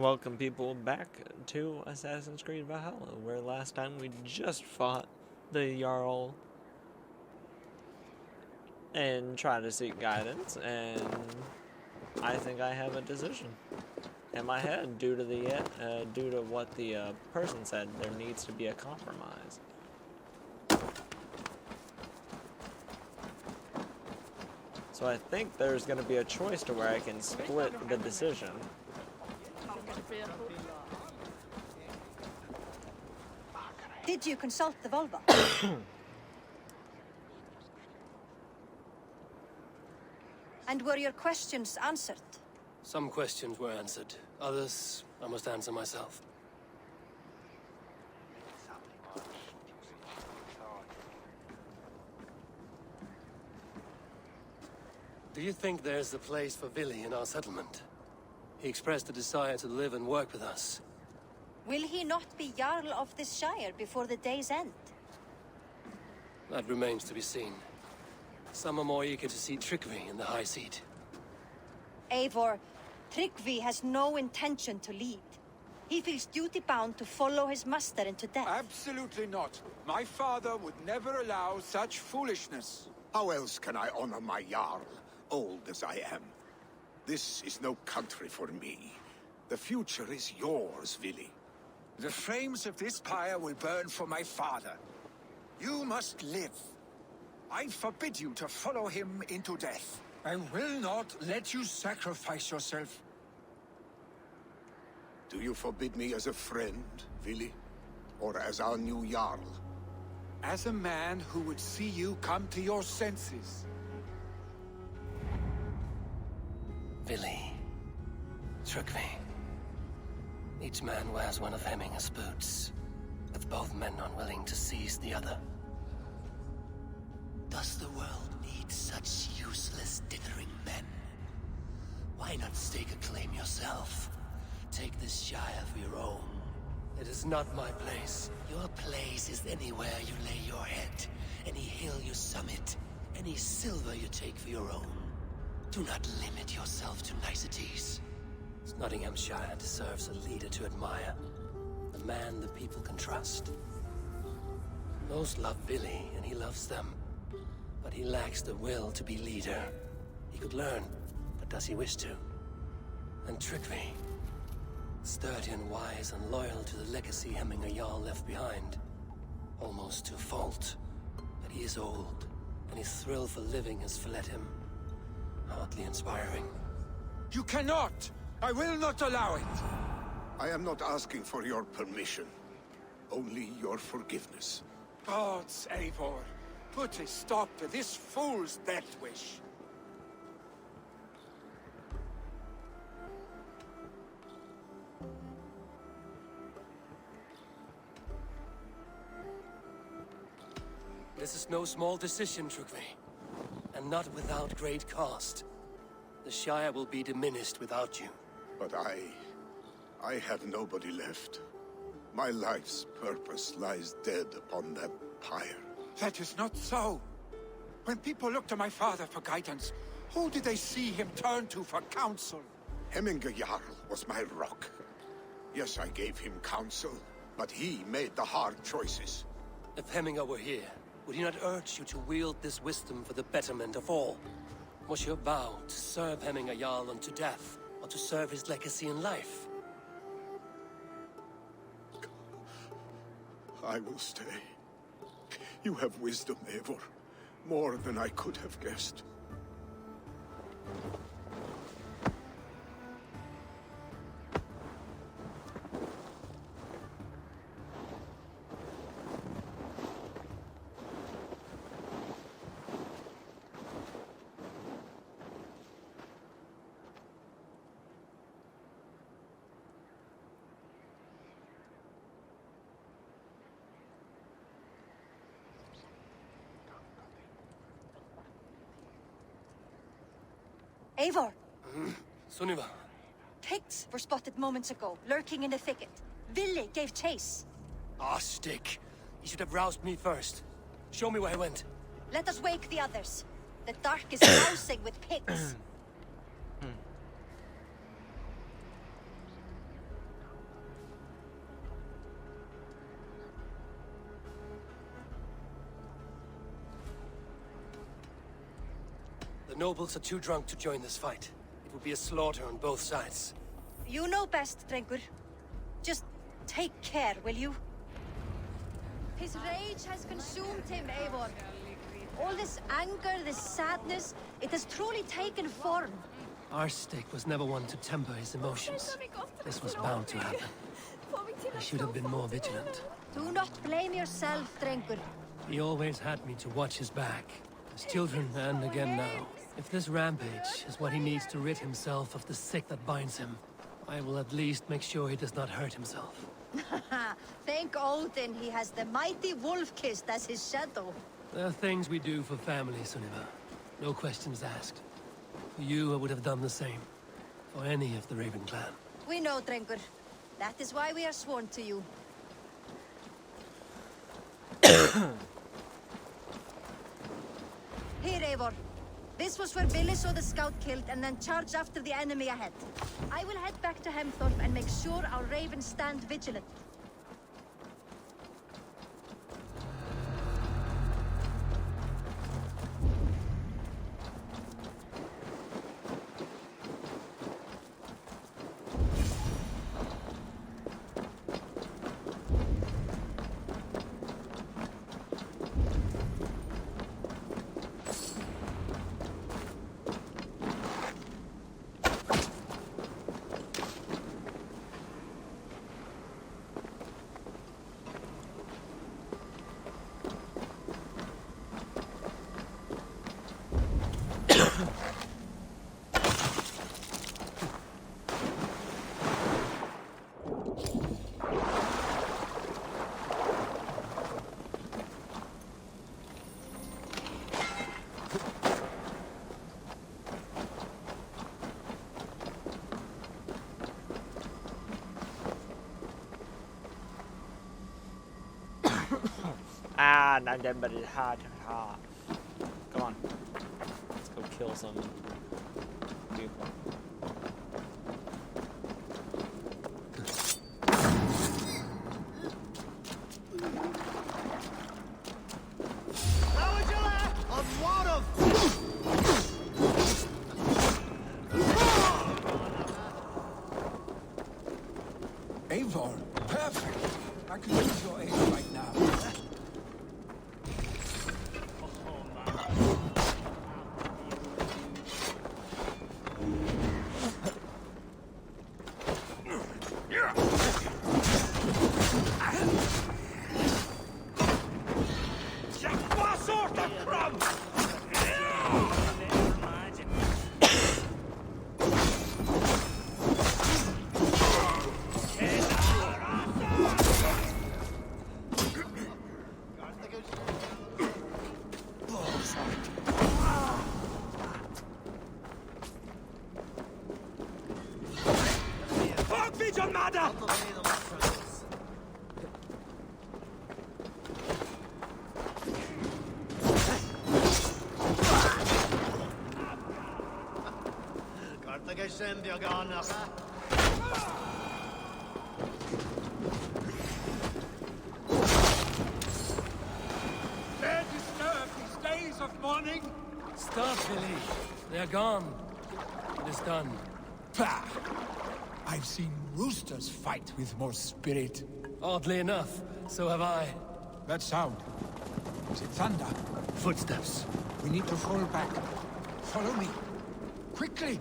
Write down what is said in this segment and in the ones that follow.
Welcome people back to Assassin's Creed Valhalla, where last time we just fought the Jarl and tried to seek guidance, and I think I have a decision in my head due to what the person said. There needs to be a compromise. So I think there's going to be a choice to where I can split the decision. Did you consult the Volva? And were your questions answered? Some questions were answered. Others, I must answer myself. Do you think there's a place for Vili in our settlement? He expressed a desire to live and work with us. Will he not be Jarl of this shire before the day's end? That remains to be seen. Some are more eager to see Tryggvi in the high seat. Eivor, Tryggvi has no intention to lead. He feels duty-bound to follow his master into death. Absolutely not. My father would never allow such foolishness. How else can I honor my Jarl, old as I am? This is no country for me. The future is yours, Vili. The flames of this pyre will burn for my father. You must live. I forbid you to follow him into death. I will not let you sacrifice yourself. Do you forbid me as a friend, Vili? Or as our new Jarl? As a man who would see you come to your senses. Vili. Tryggvi. Each man wears one of Hemminger's boots, with both men unwilling to seize the other. Does the world need such useless, dithering men? Why not stake a claim yourself? Take this shire for your own. It is not my place. Your place is anywhere you lay your head, any hill you summit, any silver you take for your own. Do not limit yourself to niceties. Nottinghamshire deserves a leader to admire, a man the people can trust. Most love Vili, and he loves them. But he lacks the will to be leader. He could learn, but does he wish to? And Tryggvi, sturdy and wise and loyal to the legacy Hemminger Jarl left behind. Almost to a fault. But he is old, and his thrill for living has fled him. Hardly inspiring. You cannot! I will not allow it! I am not asking for your permission. Only your forgiveness. Gods, Eivor, put a stop to this fool's death wish. This is no small decision, Tryggvi. And not without great cost. The Shire will be diminished without you. But I have nobody left. My life's purpose lies dead upon that pyre. That is not so. When people look to my father for guidance, who did they see him turn to for counsel? Hemminger Jarl was my rock. Yes, I gave him counsel, but he made the hard choices. If Hemminger were here, would he not urge you to wield this wisdom for the betterment of all? Was your vow to serve Hemminger Jarl unto death, or to serve his legacy in life? I will stay. You have wisdom, Eivor. More than I could have guessed. Eivor! Sunniva. Pigs were spotted moments ago, lurking in the thicket. Vili gave chase. Ah, stick. You should have roused me first. Show me where he went. Let us wake the others. The dark is rousing with pigs. nobles are too drunk to join this fight. It would be a slaughter on both sides. You know best, Drengur. Just take care, will you? His rage has consumed him, Eivor. All this anger, this sadness, it has truly taken form. Our stake was never one to temper his emotions. This was bound to happen. I should have been more vigilant. Do not blame yourself, Drengur. He always had me to watch his back. As children, and again now. If this rampage is what he needs to rid himself of the sick that binds him, I will at least make sure he does not hurt himself. Thank Odin he has the mighty Wolf-Kissed as his shadow. There are things we do for family, Sunniva. No questions asked. For you, I would have done the same. For any of the Raven clan. We know, Drengur. That is why we are sworn to you. Here, Eivor. This was where Billy saw the scout killed and then charged after the enemy ahead. I will head back to Hemthorpe and make sure our ravens stand vigilant. But it's hard. Come on. Let's go kill some people. Eivor, perfect. I can use your aid right now. Dare disturb these days of mourning? Stop, Billy. They're gone. It is done. Pah! I've seen roosters fight with more spirit. Oddly enough, so have I. That sound. Is it thunder? Footsteps. We need to fall back. Follow me. Quickly!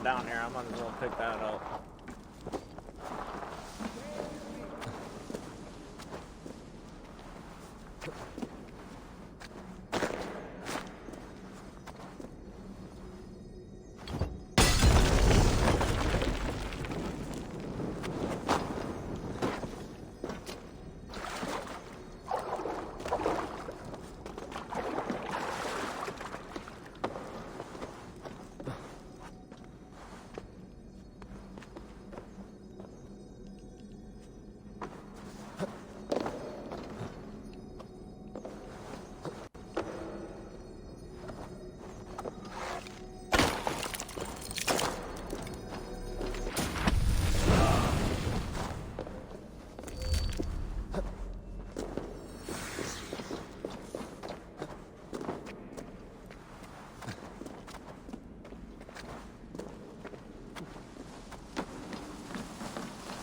Down here, I might as well pick that up.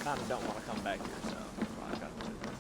Kind of don't want to come back here, so I gotta do this.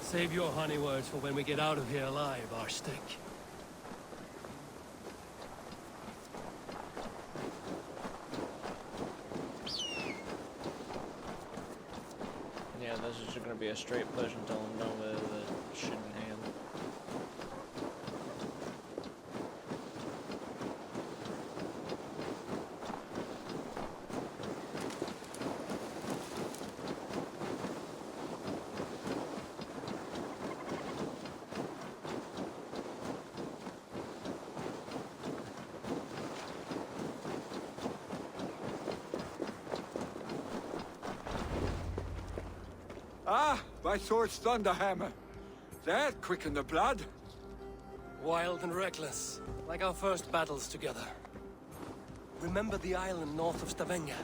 Save your honey words for when we get out of here alive, Arstick. Yeah, this is just gonna be a straight push until I'm done with the shit in hand. Ah, by Thor's thunderhammer. That quickened the blood. Wild and reckless, like our first battles together. Remember the island north of Stavanger?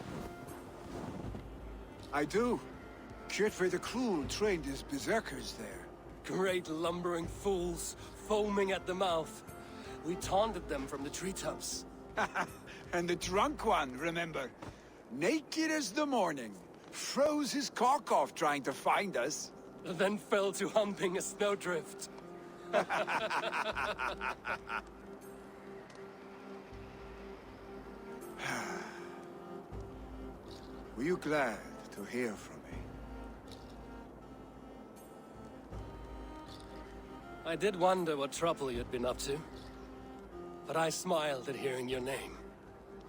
I do. Kjotve the Cruel trained his berserkers there. Great lumbering fools, foaming at the mouth. We taunted them from the treetops. And the drunk one, remember? Naked as the morning. Froze his cock off trying to find us. then fell to humping a snowdrift. Were you glad to hear from me? I did wonder what trouble you'd been up to. But I smiled at hearing your name.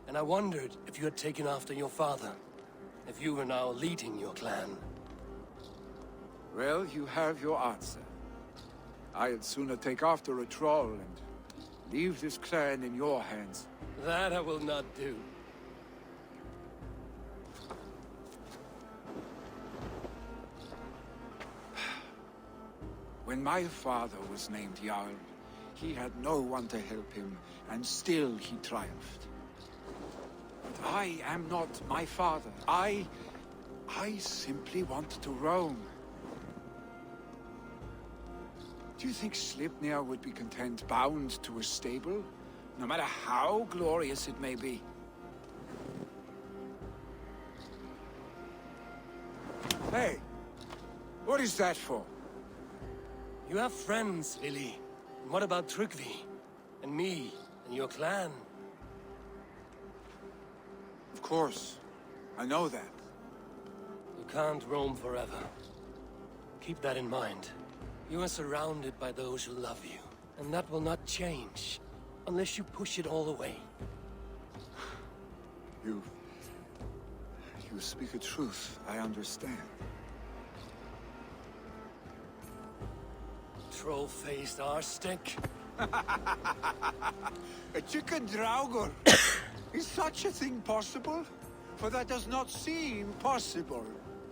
And I wondered if you had taken after your father. If you were now leading your clan. Well, you have your answer. I'd sooner take after a troll and leave this clan in your hands. That I will not do. When my father was named Jarl, he had no one to help him, and still he triumphed. But I am not my father. I simply want to roam. Do you think Sleipnir would be content bound to a stable, no matter how glorious it may be? Hey, what is that for? You have friends, Lily. And what about Tryggvi? And me? And your clan? Of course, I know that. You can't roam forever. Keep that in mind. You are surrounded by those who love you. And that will not change, unless you push it all away. You speak a truth, I understand. Troll-faced arse-stick. A chicken draugur! Is such a thing possible? For that does not seem possible.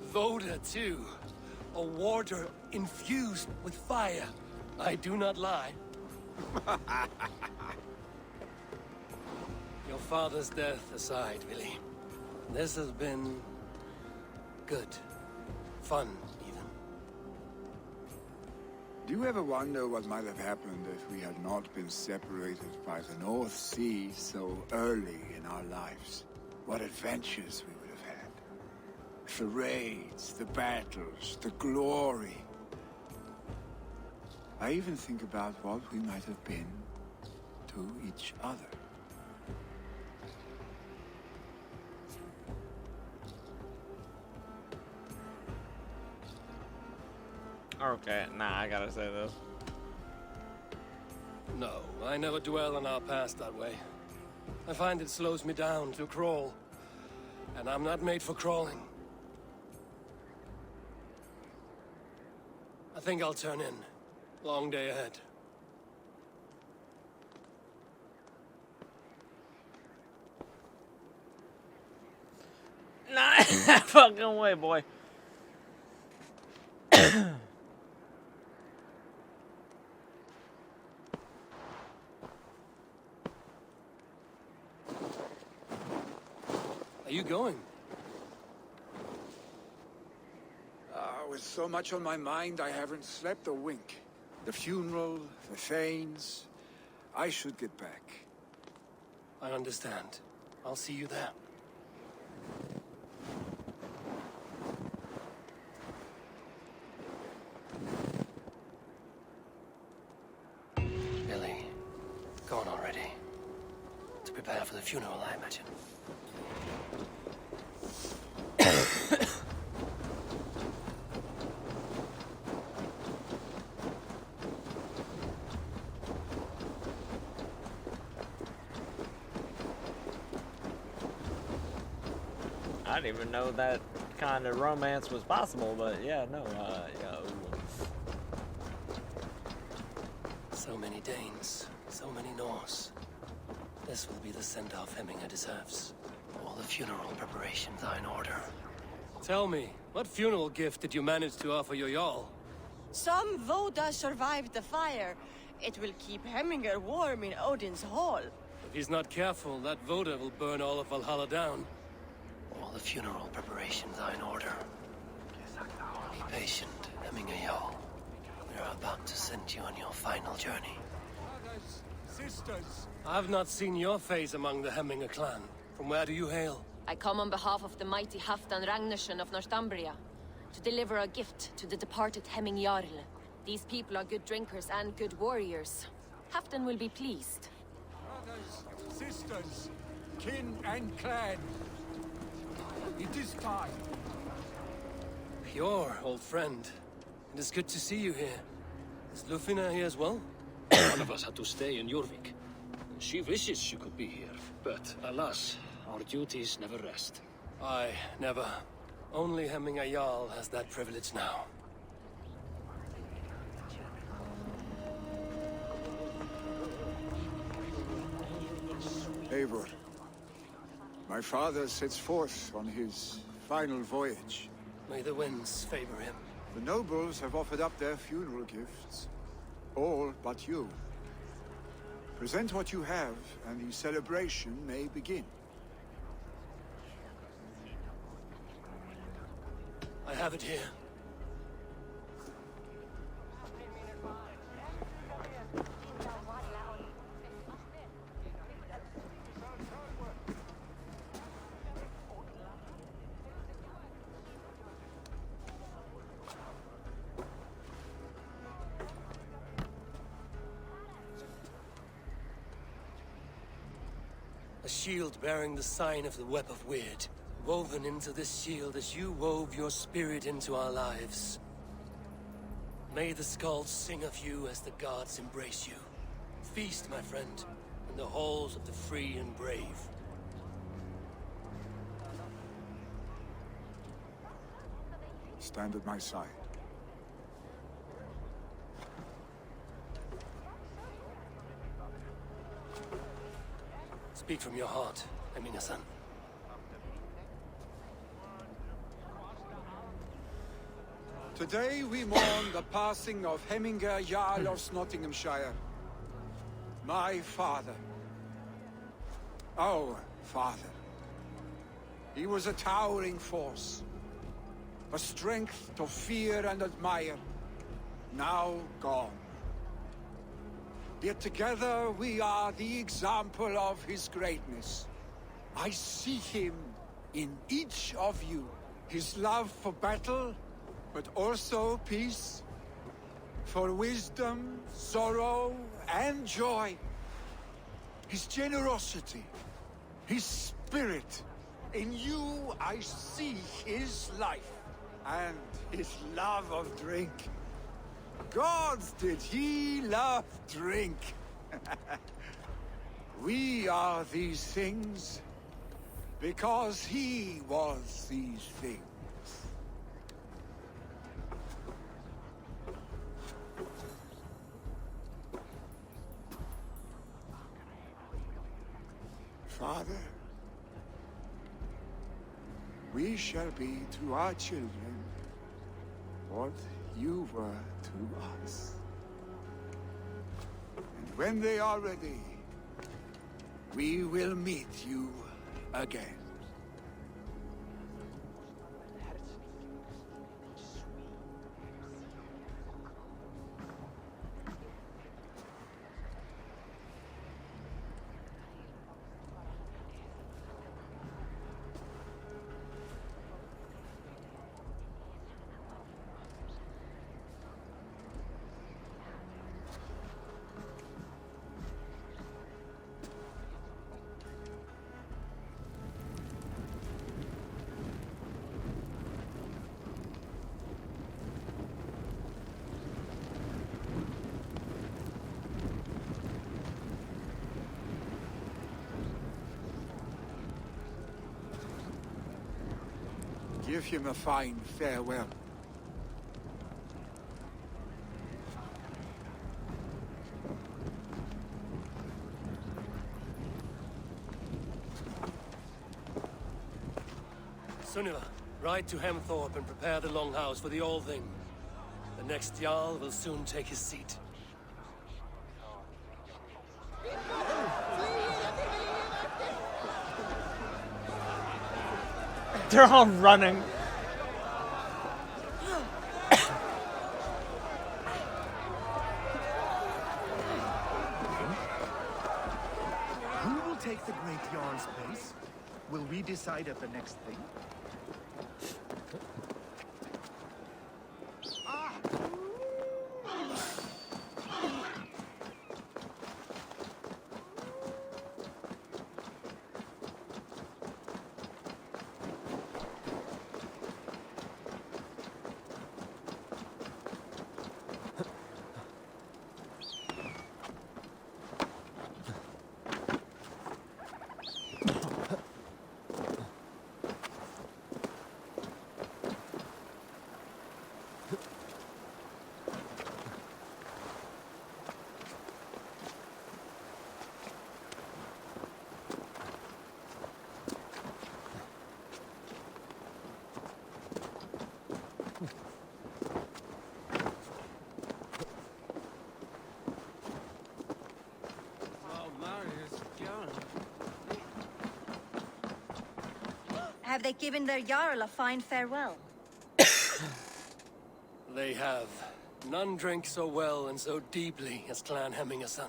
Voda, too. A warder infused with fire. I do not lie. Your father's death aside, Willy. This has been... good. Fun, even. Do you ever wonder what might have happened if we had not been separated by the North Sea so early in our lives? What adventures we would have had. The raids, the battles, the glory. I even think about what we might have been to each other. Okay, nah, I gotta say this. No, I never dwell on our past that way. I find it slows me down to crawl. And I'm not made for crawling. I think I'll turn in. Long day ahead. Nah, fucking way, boy. Are you going? With so much on my mind, I haven't slept a wink. The funeral, the Thanes. I should get back. I understand. I'll see you there. Billy, go on already. To prepare for the funeral, I imagine. I didn't even know that kind of romance was possible, but yeah, no, yeah. So many Danes, so many Norse. This will be the send-off Hemminger deserves. All the funeral preparations are in order. Tell me, what funeral gift did you manage to offer your Jarl? Some Voda survived the fire. It will keep Hemminger warm in Odin's hall. If he's not careful, that Voda will burn all of Valhalla down. All the funeral preparations are in order. Be patient, Hemminger Jarl. We are about to send you on your final journey. Brothers, sisters. I've not seen your face among the Hemminger clan. From where do you hail? I come on behalf of the mighty Halfdan Ragnarsson of Northumbria. to deliver a gift to the departed Hemming Jarl. These people are good drinkers and good warriors. Halfdan will be pleased. Brothers, sisters, kin and clan. It is time. Your old friend. It is good to see you here. Is Lufina here as well? One of us had to stay in Jorvik. She wishes she could be here, but alas, our duties never rest. Aye, never. Only Hemming Jarl has that privilege now. Eivor, my father sets forth on his final voyage. May the winds favor him. The nobles have offered up their funeral gifts. All but you. Present what you have, and the celebration may begin. I have it here. A shield bearing the sign of the Web of Weird. Woven into this shield as you wove your spirit into our lives. May the skulls sing of you as the gods embrace you. Feast, my friend, in the halls of the free and brave. Stand at my side. Speak from your heart, Emina-san. Today we mourn the passing of Hemminger Jarl of Nottinghamshire. My father. Our father. He was a towering force. A strength to fear and admire. Now gone. Yet together we are the example of his greatness. I see him in each of you. His love for battle, but also peace. For wisdom, sorrow, and joy. His generosity, his spirit. In you I see his life. And his love of drink. Gods, did he love drink! We are these things because he was these things. Father, we shall be to our children what you were to us. And when they are ready, we will meet you again. Give him a fine farewell. Sunniva, ride to Hemthorpe and prepare the Longhouse for the All-Thing. The next Jarl will soon take his seat. They're all running. Who will take the Great Jarl's place? Will we decide at the next thing? Have they given their Jarl a fine farewell? They have. None drink so well and so deeply as Clan Hemmingason.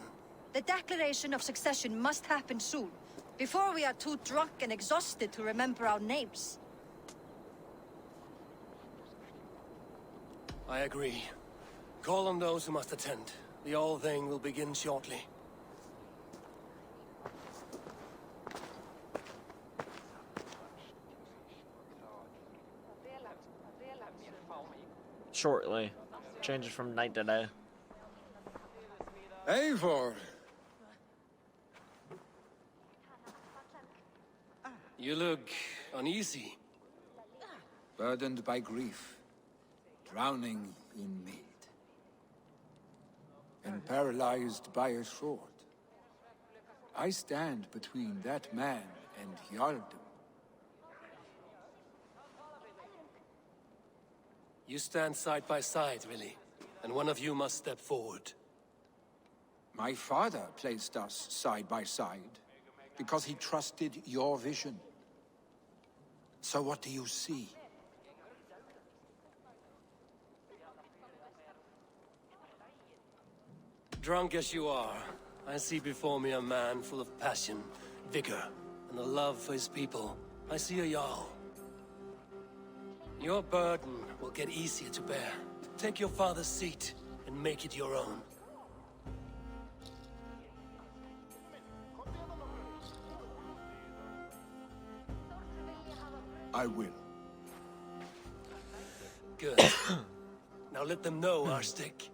The declaration of succession must happen soon, before we are too drunk and exhausted to remember our names. I agree. Call on those who must attend. The All-Thing will begin shortly. Shortly. Changes from night to day. Eivor! You look uneasy. Burdened by grief, drowning in mead, and paralyzed by a sword. I stand between that man and Jarldom. You stand side by side, really, and one of you must step forward. My father placed us side by side because he trusted your vision. So what do you see? Drunk as you are, I see before me a man full of passion, vigor, and a love for his people. I see a Jarl. Your burden will get easier to bear. Take your father's seat and make it your own. I will. Good. Now let them know our stick.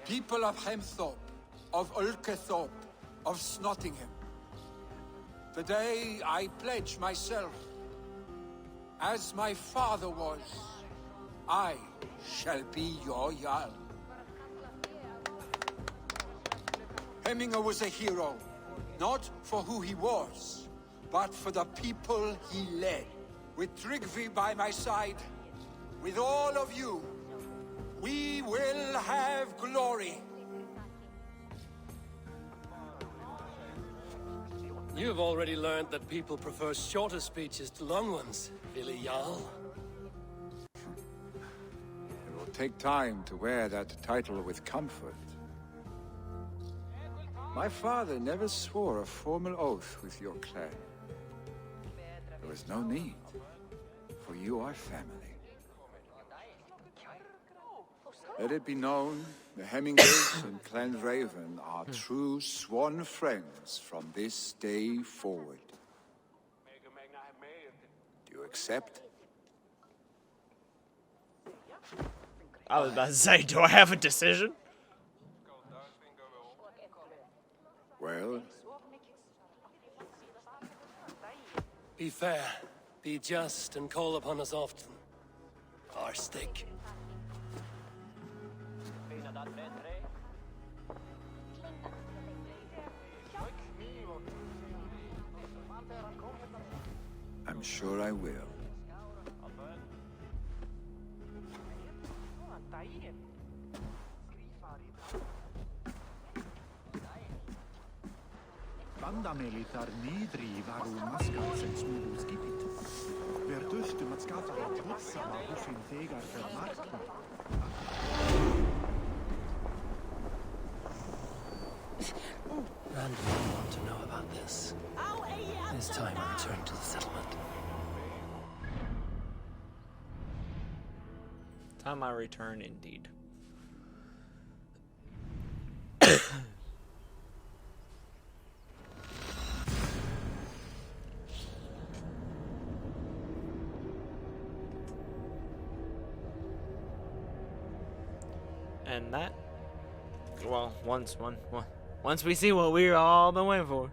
People of Hemthorpe, of Ulkethorpe, of Snottingham. Today I pledge myself. As my father was, I shall be your Jarl. Hemminger was a hero, not for who he was, but for the people he led. With Tryggvi by my side, with all of you, we will have glory. You've already learned that people prefer shorter speeches to long ones, Billy Jarl. It will take time to wear that title with comfort. My father never swore a formal oath with your clan. There was no need, for you are family. Let it be known, the Hemmingers and Clan Raven are true sworn friends from this day forward. Do you accept? I was about to say, do I have a decision? Well, Be fair, be just, and call upon us often. Our stick. I'm sure I will. Vandamelitar niðri varu maskar sem smúðu skipið. Ver duftum að skapa á trutsama húsin þegar fer marknum. Rand will want to know about this. It's time I return to the settlement. Time I return, indeed. And that, well, once we see what we're all been waiting for.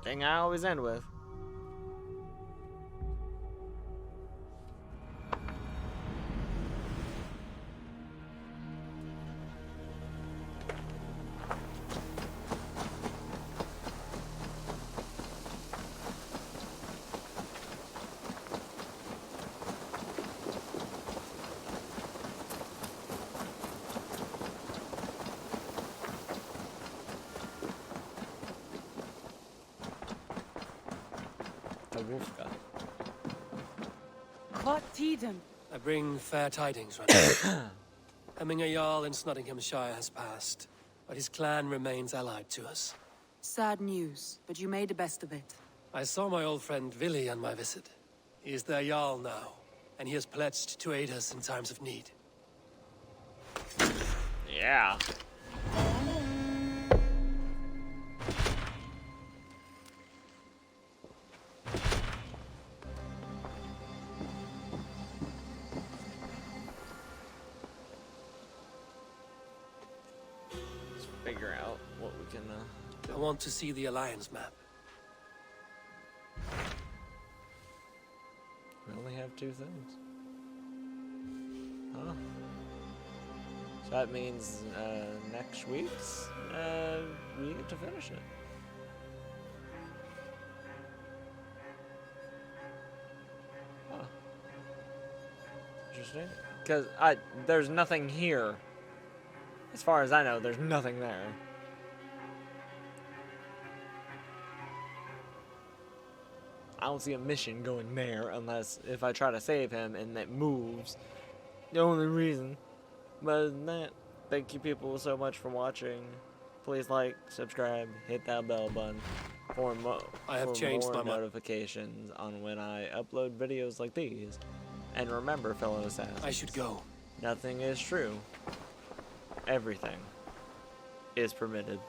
Thing I always end with. Tiden. I bring fair tidings, Runner. Hemming a Jarl in Nottinghamshire has passed, but his clan remains allied to us. Sad news, but you made the best of it. I saw my old friend Willi on my visit. He is their Jarl now, and he has pledged to aid us in times of need. Yeah. Let's figure out what we can I want to see the Alliance map. We only have 2 things. Huh. So that means next week's we get to finish it. Huh. Interesting. Because there's nothing here. As far as I know, there's nothing there. I don't see a mission going there unless if I try to save him and it moves. The only reason. But other than that, thank you people so much for watching. Please like, subscribe, hit that bell button for more notifications on when I upload videos like these. And remember, fellow assassins, I should go. nothing is true. Everything is permitted.